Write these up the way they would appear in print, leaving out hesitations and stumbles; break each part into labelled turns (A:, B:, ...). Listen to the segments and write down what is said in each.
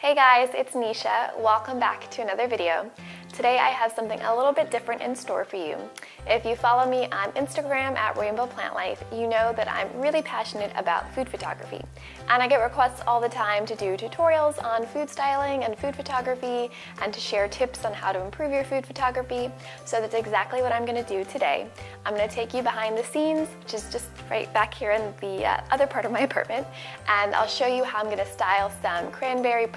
A: Hey guys, it's Nisha. Welcome back to another video. Today I have something a little bit different in store for you. If you follow me on Instagram at Rainbow Plant Life, you know that I'm really passionate about food photography. And I get requests all the time to do tutorials on food styling and food photography and to share tips on how to improve your food photography. So that's exactly what I'm going to do today. I'm going to take you behind the scenes, which is just right back here in the other part of my apartment, and I'll show you how I'm going to style some cranberry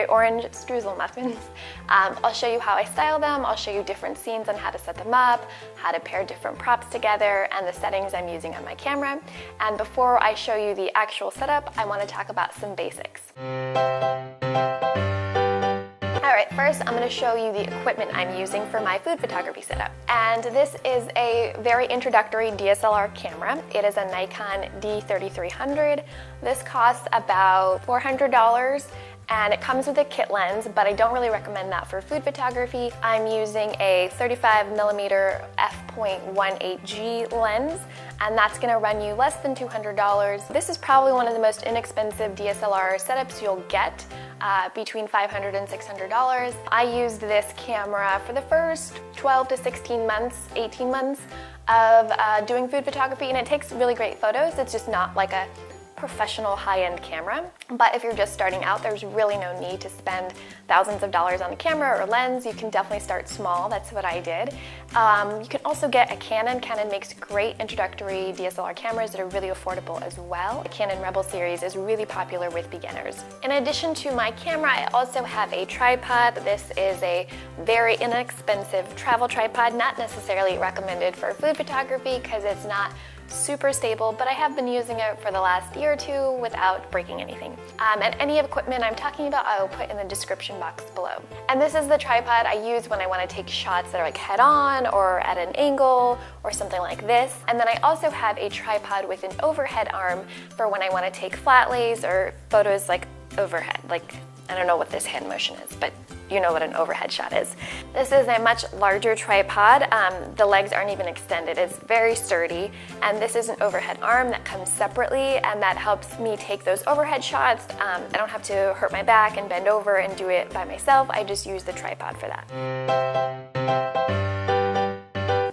A: orange streusel muffins. I'll show you how I style them, I'll show you different scenes on how to set them up, how to pair different props together, and the settings I'm using on my camera. And before I show you the actual setup, I want to talk about some basics. Alright, first I'm going to show you the equipment I'm using for my food photography setup. And this is a very introductory DSLR camera. It is a Nikon D3300. This costs about $400. And it comes with a kit lens, but I don't really recommend that for food photography. I'm using a 35mm f.18G lens, and that's gonna run you less than $200. This is probably one of the most inexpensive DSLR setups you'll get, between $500 and $600. I used this camera for the first 12 to 16 months, 18 months of doing food photography, and it takes really great photos. It's just not like a professional high-end camera, but if you're just starting out, there's really no need to spend thousands of dollars on a camera or lens. You can definitely start small. That's what I did. You can also get a Canon. Canon makes great introductory DSLR cameras that are really affordable as well. The Canon Rebel series is really popular with beginners. In addition to my camera, I also have a tripod. This is a very inexpensive travel tripod, not necessarily recommended for food photography because it's not super stable, but I have been using it for the last year or two without breaking anything. And any equipment I'm talking about, I will put in the description box below. And this is the tripod I use when I want to take shots that are like head-on or at an angle or something like this. And then I also have a tripod with an overhead arm for when I want to take flat lays or photos like overhead. Like, I don't know what this hand motion is, but you know what an overhead shot is. This is a much larger tripod. The legs aren't even extended. It's very sturdy, and this is an overhead arm that comes separately, and that helps me take those overhead shots. I don't have to hurt my back and bend over and do it by myself. I just use the tripod for that.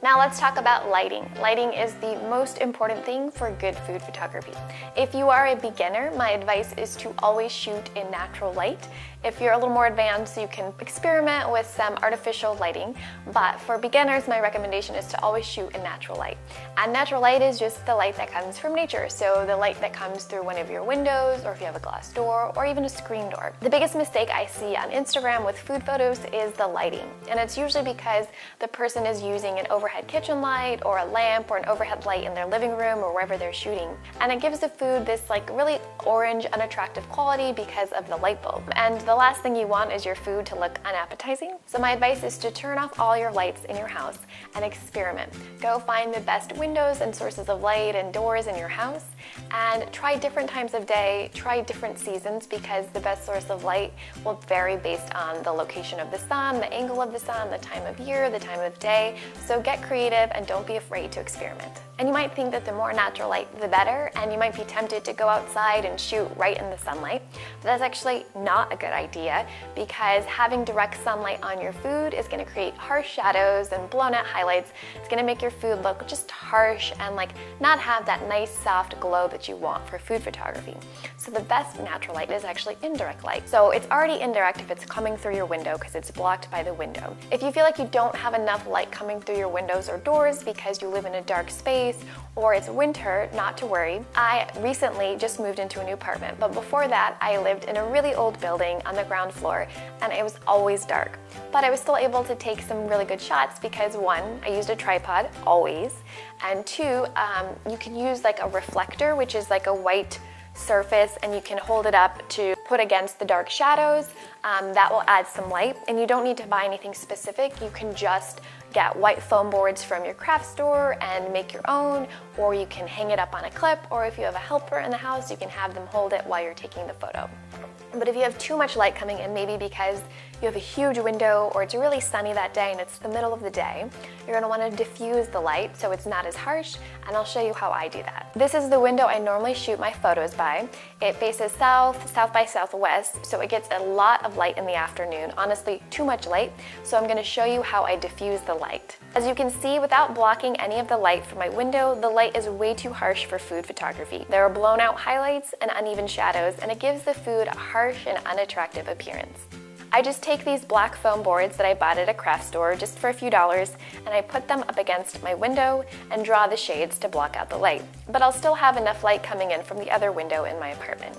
A: Now let's talk about lighting. Lighting is the most important thing for good food photography. If you are a beginner, my advice is to always shoot in natural light. If you're a little more advanced, you can experiment with some artificial lighting, but for beginners, my recommendation is to always shoot in natural light. And natural light is just the light that comes from nature, so the light that comes through one of your windows, or if you have a glass door, or even a screen door. The biggest mistake I see on Instagram with food photos is the lighting, and it's usually because the person is using an overhead kitchen light, or a lamp, or an overhead light in their living room, or wherever they're shooting. And it gives the food this like really orange, unattractive quality because of the light bulb. And the last thing you want is your food to look unappetizing. So my advice is to turn off all your lights in your house and experiment. Go find the best windows and sources of light and doors in your house, and try different times of day, try different seasons, because the best source of light will vary based on the location of the sun, the angle of the sun, the time of year, the time of day. So get creative and don't be afraid to experiment. And you might think that the more natural light, the better, and you might be tempted to go outside and shoot right in the sunlight, but that's actually not a good idea, because having direct sunlight on your food is going to create harsh shadows and blown out highlights. It's going to make your food look just harsh and like not have that nice soft glow that you want for food photography. So the best natural light is actually indirect light. So it's already indirect if it's coming through your window because it's blocked by the window. If you feel like you don't have enough light coming through your windows or doors because you live in a dark space or it's winter, not to worry. I recently just moved into a new apartment, but before that I lived in a really old building on the ground floor, and it was always dark. But I was still able to take some really good shots because one, I used a tripod, always, and two, you can use like a reflector, which is like a white surface, and you can hold it up to put against the dark shadows. That will add some light, and you don't need to buy anything specific. You can just get white foam boards from your craft store and make your own, or you can hang it up on a clip, or if you have a helper in the house, you can have them hold it while you're taking the photo. But if you have too much light coming in, maybe because you have a huge window or it's really sunny that day and it's the middle of the day, you're going to want to diffuse the light so it's not as harsh, and I'll show you how I do that. This is the window I normally shoot my photos by. It faces south, south by southwest, so it gets a lot of light in the afternoon, honestly too much light, so I'm going to show you how I diffuse the light. As you can see, without blocking any of the light from my window, the light is way too harsh for food photography. There are blown out highlights and uneven shadows, and it gives the food a harsh and unattractive appearance. I just take these black foam boards that I bought at a craft store just for a few dollars, and I put them up against my window and draw the shades to block out the light. But I'll still have enough light coming in from the other window in my apartment.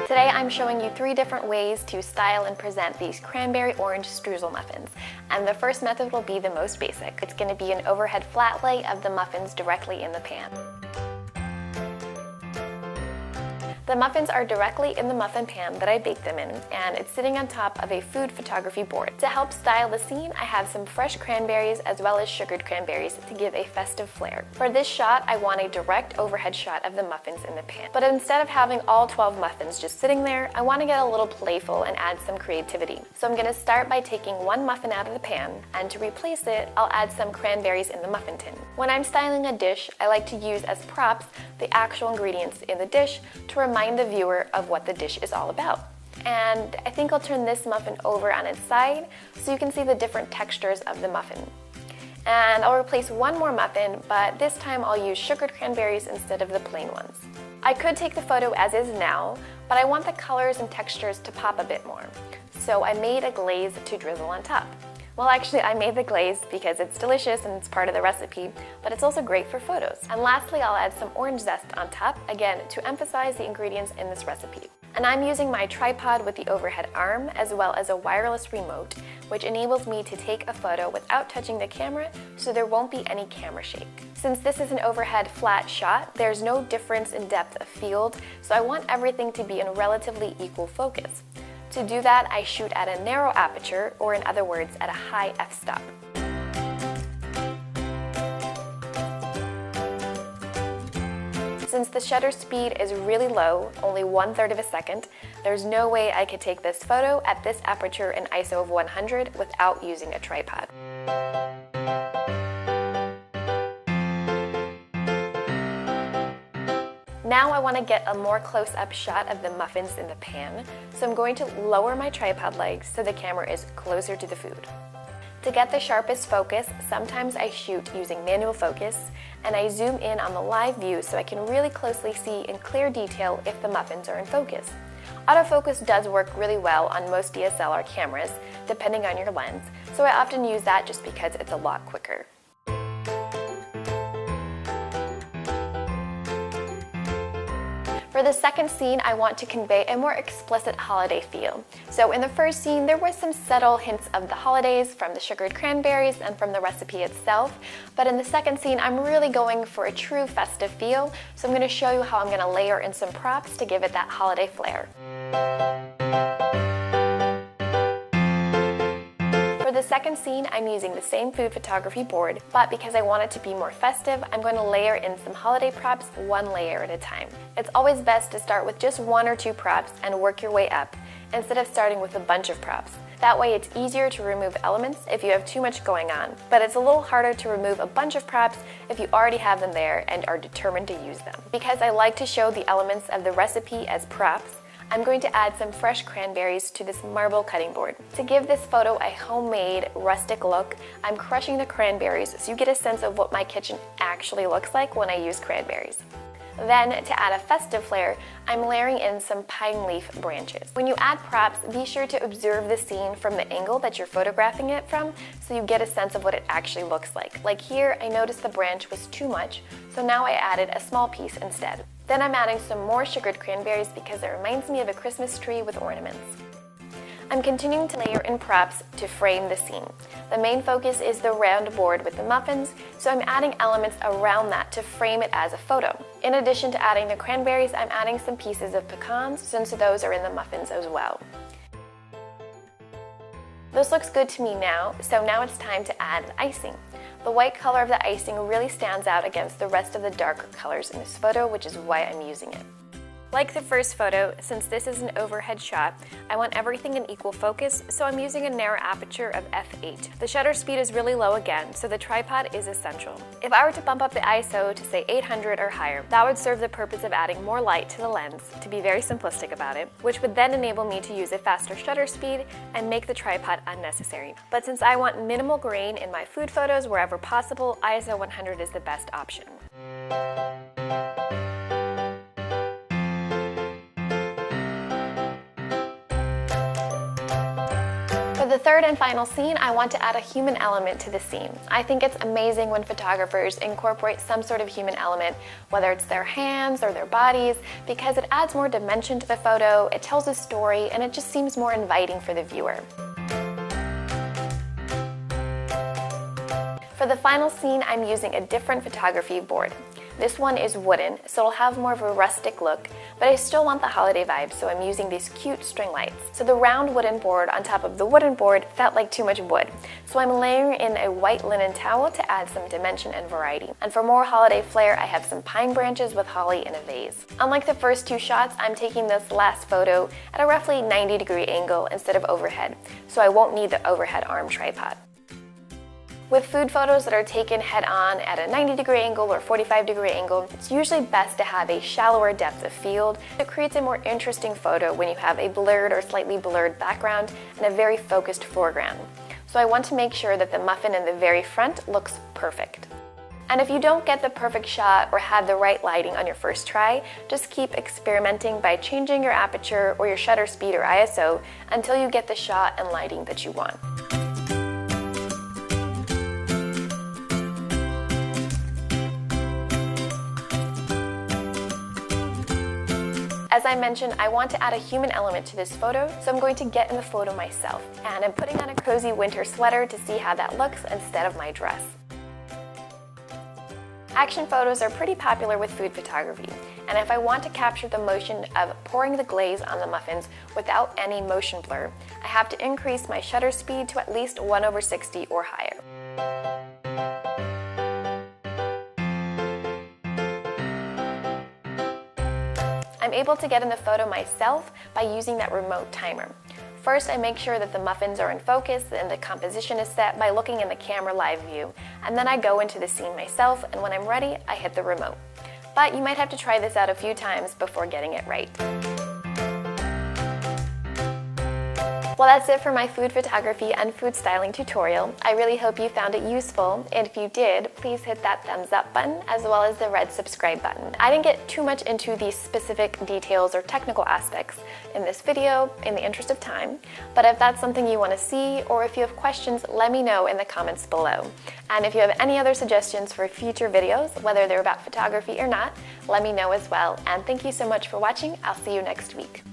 A: Today I'm showing you 3 different ways to style and present these cranberry orange streusel muffins. And the first method will be the most basic. It's going to be an overhead flat lay of the muffins directly in the pan. The muffins are directly in the muffin pan that I baked them in, and it's sitting on top of a food photography board. To help style the scene, I have some fresh cranberries as well as sugared cranberries to give a festive flair. For this shot, I want a direct overhead shot of the muffins in the pan. But instead of having all 12 muffins just sitting there, I want to get a little playful and add some creativity. So I'm going to start by taking one muffin out of the pan, and to replace it, I'll add some cranberries in the muffin tin. When I'm styling a dish, I like to use as props the actual ingredients in the dish to remind the viewer of what the dish is all about. And I think I'll turn this muffin over on its side so you can see the different textures of the muffin. And I'll replace one more muffin, but this time I'll use sugared cranberries instead of the plain ones. I could take the photo as is now, but I want the colors and textures to pop a bit more. So I made a glaze to drizzle on top. Well, actually, I made the glaze because it's delicious and it's part of the recipe, but it's also great for photos. And lastly, I'll add some orange zest on top, again, to emphasize the ingredients in this recipe. And I'm using my tripod with the overhead arm, as well as a wireless remote, which enables me to take a photo without touching the camera, so there won't be any camera shake. Since this is an overhead flat shot, there's no difference in depth of field, so I want everything to be in relatively equal focus. To do that, I shoot at a narrow aperture, or in other words, at a high f-stop. Since the shutter speed is really low, only 1/3 of a second, there's no way I could take this photo at this aperture in ISO of 100 without using a tripod. Now I want to get a more close-up shot of the muffins in the pan, so I'm going to lower my tripod legs so the camera is closer to the food. To get the sharpest focus, sometimes I shoot using manual focus, and I zoom in on the live view so I can really closely see in clear detail if the muffins are in focus. Autofocus does work really well on most DSLR cameras, depending on your lens, so I often use that just because it's a lot quicker. For the second scene, I want to convey a more explicit holiday feel. So in the first scene, there were some subtle hints of the holidays from the sugared cranberries and from the recipe itself, but in the second scene, I'm really going for a true festive feel, so I'm going to show you how I'm going to layer in some props to give it that holiday flair. For the second scene, I'm using the same food photography board, but because I want it to be more festive, I'm going to layer in some holiday props one layer at a time. It's always best to start with just 1 or 2 props and work your way up, instead of starting with a bunch of props. That way it's easier to remove elements if you have too much going on, but it's a little harder to remove a bunch of props if you already have them there and are determined to use them. Because I like to show the elements of the recipe as props, I'm going to add some fresh cranberries to this marble cutting board. To give this photo a homemade, rustic look, I'm crushing the cranberries so you get a sense of what my kitchen actually looks like when I use cranberries. Then, to add a festive flair, I'm layering in some pine leaf branches. When you add props, be sure to observe the scene from the angle that you're photographing it from so you get a sense of what it actually looks like. Like here, I noticed the branch was too much, so now I added a small piece instead. Then I'm adding some more sugared cranberries because it reminds me of a Christmas tree with ornaments. I'm continuing to layer in props to frame the scene. The main focus is the round board with the muffins, so I'm adding elements around that to frame it as a photo. In addition to adding the cranberries, I'm adding some pieces of pecans since those are in the muffins as well. This looks good to me now, so now it's time to add icing. The white color of the icing really stands out against the rest of the darker colors in this photo, which is why I'm using it. Like the first photo, since this is an overhead shot, I want everything in equal focus, so I'm using a narrow aperture of f8. The shutter speed is really low again, so the tripod is essential. If I were to bump up the ISO to say 800 or higher, that would serve the purpose of adding more light to the lens, to be very simplistic about it, which would then enable me to use a faster shutter speed and make the tripod unnecessary. But since I want minimal grain in my food photos wherever possible, ISO 100 is the best option. For the third and final scene, I want to add a human element to the scene. I think it's amazing when photographers incorporate some sort of human element, whether it's their hands or their bodies, because it adds more dimension to the photo, it tells a story, and it just seems more inviting for the viewer. For the final scene, I'm using a different photography board. This one is wooden, so it'll have more of a rustic look, but I still want the holiday vibe, so I'm using these cute string lights. So the round wooden board on top of the wooden board felt like too much wood, so I'm layering in a white linen towel to add some dimension and variety. And for more holiday flair, I have some pine branches with holly in a vase. Unlike the first two shots, I'm taking this last photo at a roughly 90-degree angle instead of overhead, so I won't need the overhead arm tripod. With food photos that are taken head-on at a 90-degree angle or 45-degree angle, it's usually best to have a shallower depth of field. It creates a more interesting photo when you have a blurred or slightly blurred background and a very focused foreground. So I want to make sure that the muffin in the very front looks perfect. And if you don't get the perfect shot or have the right lighting on your first try, just keep experimenting by changing your aperture or your shutter speed or ISO until you get the shot and lighting that you want. As I mentioned, I want to add a human element to this photo, so I'm going to get in the photo myself. And I'm putting on a cozy winter sweater to see how that looks instead of my dress. Action photos are pretty popular with food photography, and if I want to capture the motion of pouring the glaze on the muffins without any motion blur, I have to increase my shutter speed to at least 1/60 or higher. I'm able to get in the photo myself by using that remote timer. First, I make sure that the muffins are in focus and the composition is set by looking in the camera live view, and then I go into the scene myself, and when I'm ready, I hit the remote. But you might have to try this out a few times before getting it right. Well, that's it for my food photography and food styling tutorial. I really hope you found it useful, and if you did, please hit that thumbs up button as well as the red subscribe button. I didn't get too much into the specific details or technical aspects in this video in the interest of time, but if that's something you want to see or if you have questions, let me know in the comments below. And if you have any other suggestions for future videos, whether they're about photography or not, let me know as well. And thank you so much for watching. I'll see you next week.